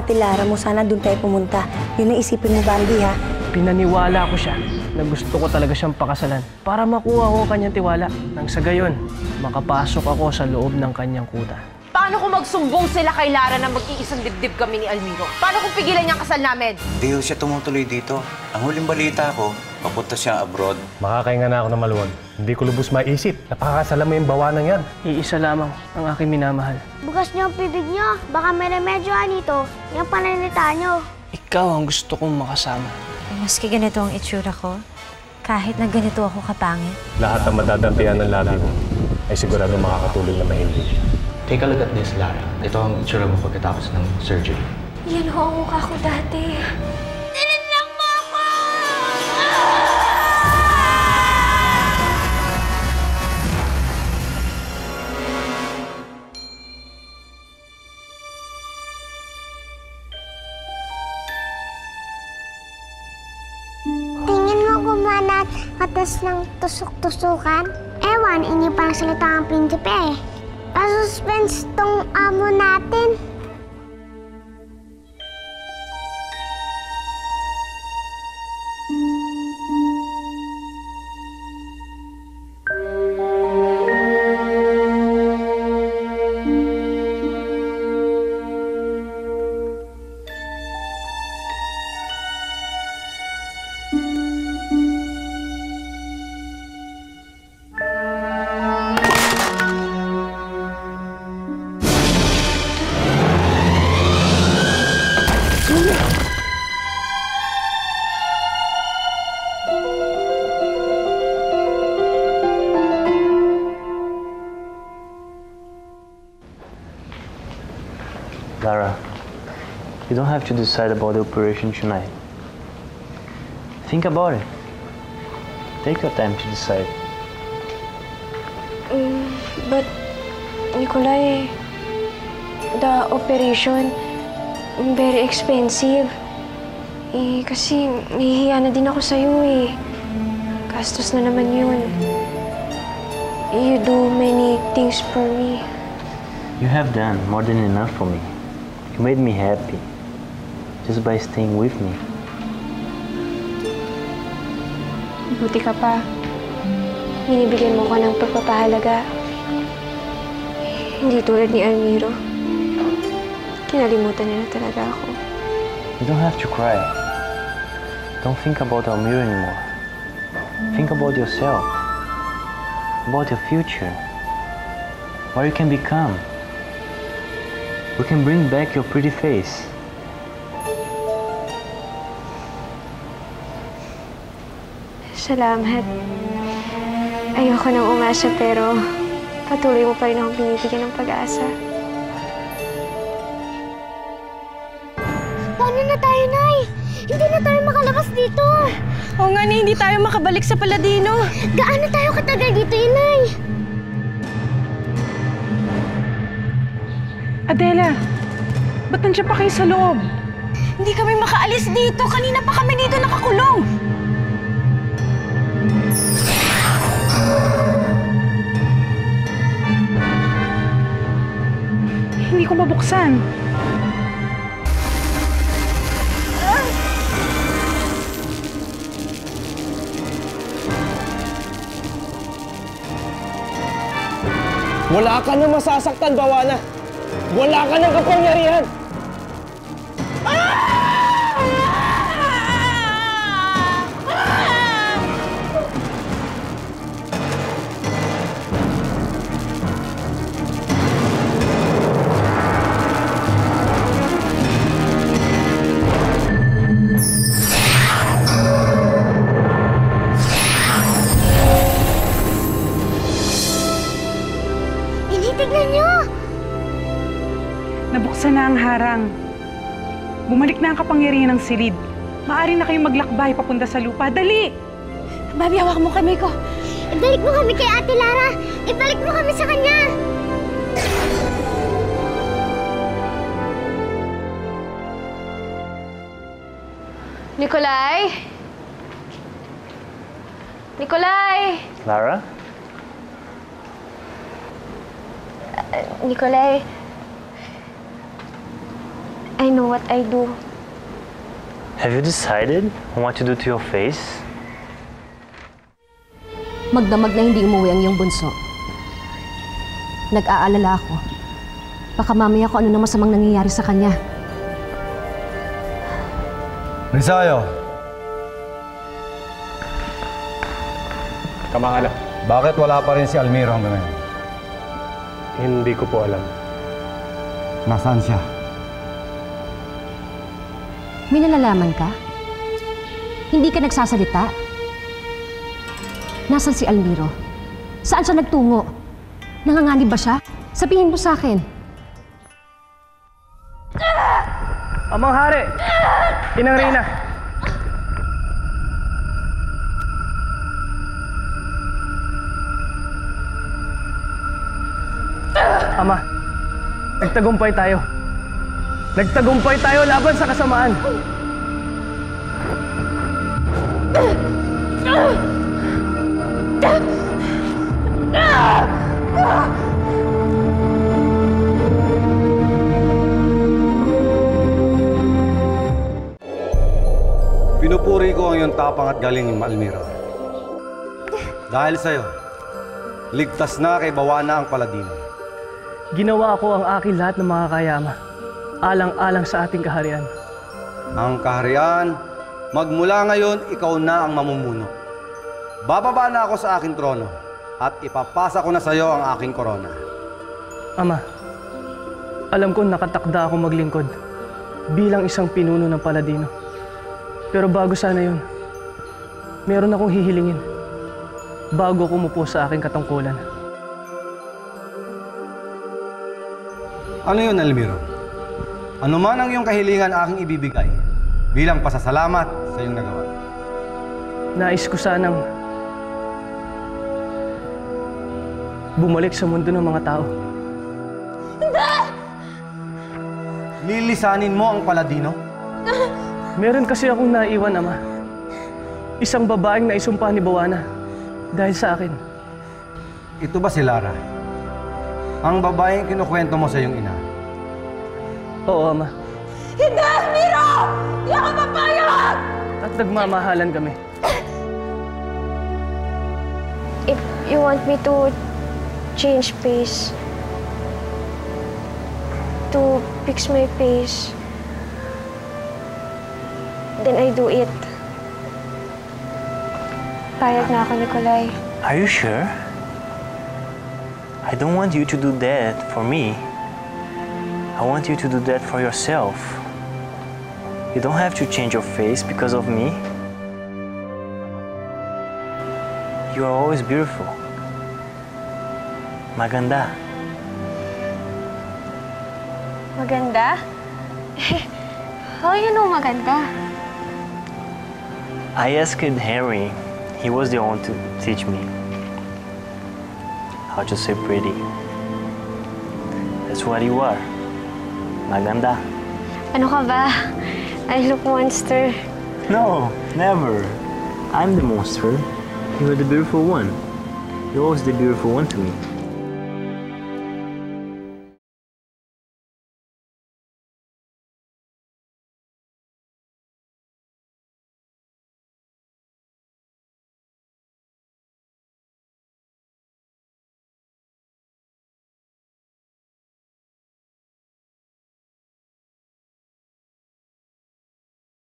Ate Lara mo, sana doon tayo pumunta. Yun ang isipin mo, Bambi, ha? Pinaniwala ko siya na gusto ko talaga siyang pakasalan para makuha ko ang kanyang tiwala. Nang sa gayon, makapasok ako sa loob ng kanyang kuta. Paano kung magsumbong sila kay Lara na mag-iisang dibdib kami ni Almiro? Paano kung pigilan niya ang kasal namin? Hindi siya tumutuloy dito. Ang huling balita ko, papunta siya abroad. Makakahinga na ako ng maluwag. Hindi ko lubos maisip. Napakakasala mo yung bawanang yan. Iisa lamang ang aking minamahal. Bukas niyo ang bibig niyo. Baka may remedyo nito. Yung pananalita niyo. Ikaw ang gusto kong makasama. Maski ganito ang itsura ko, kahit na ganito ako kapangit. Lahat ang madadampihan ng labi mo ay sigurado makakatulong na mahimbing. Take a look at this, Lara. Ito ang itsura mo pagkatapos ng surgery. Yan ho ang mukha ko dati. Nilinlang mo ako! Tingin mo gumana at katas ng tusok-tusukan? Ewan, hindi pa nagsalita ang prinsipe eh. Pa-suspense tong amo natin. Lara, you don't have to decide about the operation tonight. Think about it. Take your time to decide. But, Nikolai, the operation, very expensive. Kasi nahihiya na din ako sa'yo eh. Gastos na naman yun. You do many things for me. You have done more than enough for me. You made me happy just by staying with me. Buti ka pa. Binibigyan mo ko ng pagpapahalaga. Hindi tulad ni Almiro. Kinalimutan niya na talaga ako. You don't have to cry. Don't think about Almiro anymore. Think about yourself. About your future. What you can become. We can bring back your pretty face. Salamat. Ayoko nang umasa pero patuloy mo pa rin akong binibigyan ng pag-asa. Paano na tayo, Nay? Hindi na tayo makalabas dito. Oo nga, hindi tayo makabalik sa Paladino. Gaano tayo katagal dito, Nay? Adela, ba't nandiyan pa kayo sa loob? Hindi kami makaalis dito. Kanina pa kami dito nakakulong. Hindi ko mabuksan. Wala ka nang masasaktan, Bawana! Wala ka nang kapangyarihan! Tignan niyo! Nabuksan na ang harang. Bumalik na ang kapangyarihan ng silid. Maaari na kayong maglakbay papunta sa lupa. Dali! Babi, hawak mo kamay ko. Ibalik mo kami kay Ate Lara! Ibalik mo kami sa kanya! Nikolai? Nikolai? Lara? Nikolai, I know what I do. Have you decided on what to do to your face? Magdamag na hindi umuwi ang iyong bunso. Nag-aalala ako. Baka mamaya ko ano na masamang nangyayari sa kanya. Rizayo, Kamangala. bakit wala pa rin si Almiro hanggang ngayon? Hindi ko po alam. Nasaan siya? May nalalaman ka? Hindi ka nagsasalita? Nasaan si Almiro? Saan siya nagtungo? Nanganganib ba siya? Sabihin mo sa akin. Amang Hari! Inang Reyna! Ama, nagtagumpay tayo. Nagtagumpay tayo laban sa kasamaan. Pinupuri ko ang iyong tapang at galing, Almiro. Dahil sa'yo, ligtas na kay Bawana ang Paladino. Ginawa ko ang aking lahat ng mga kaya, Ama. Alang-alang sa ating kaharian. Ang kaharian, magmula ngayon, ikaw na ang mamumuno. Bababa na ako sa aking trono at ipapasa ko na sa iyo ang aking korona. Ama, alam ko nakatakda ako maglingkod bilang isang pinuno ng Paladino. Pero bago sana yun, meron akong hihilingin bago ako umupo sa aking katungkulan. Ano yun, Almiro? Ano man ang iyong kahilingan aking ibibigay bilang pasasalamat sa iyong nagawa. Nais ko sanang bumalik sa mundo ng mga tao. Lilisanin mo ang Paladino? Meron kasi akong naiwan, Ama. Isang babaeng naisumpa ni Bawana dahil sa akin. Ito ba si Lara? Ang babaeng kinukwento mo sa iyong ina? Oo, Ama. Hindi, Miro! Di ako papayag! At nagmamahalan kami. If you want me to change face, to fix my face, then I do it. Payag na ako, Nikolai. Are you sure? I don't want you to do that for me. I want you to do that for yourself. You don't have to change your face because of me. You are always beautiful. Maganda. Maganda? How you know maganda? I asked Henry. He was the one to teach me how to say pretty. That's what you are. Maganda. Ano ka ba? I look monster. No, never. I'm the monster. You're the beautiful one. You're always the beautiful one to me.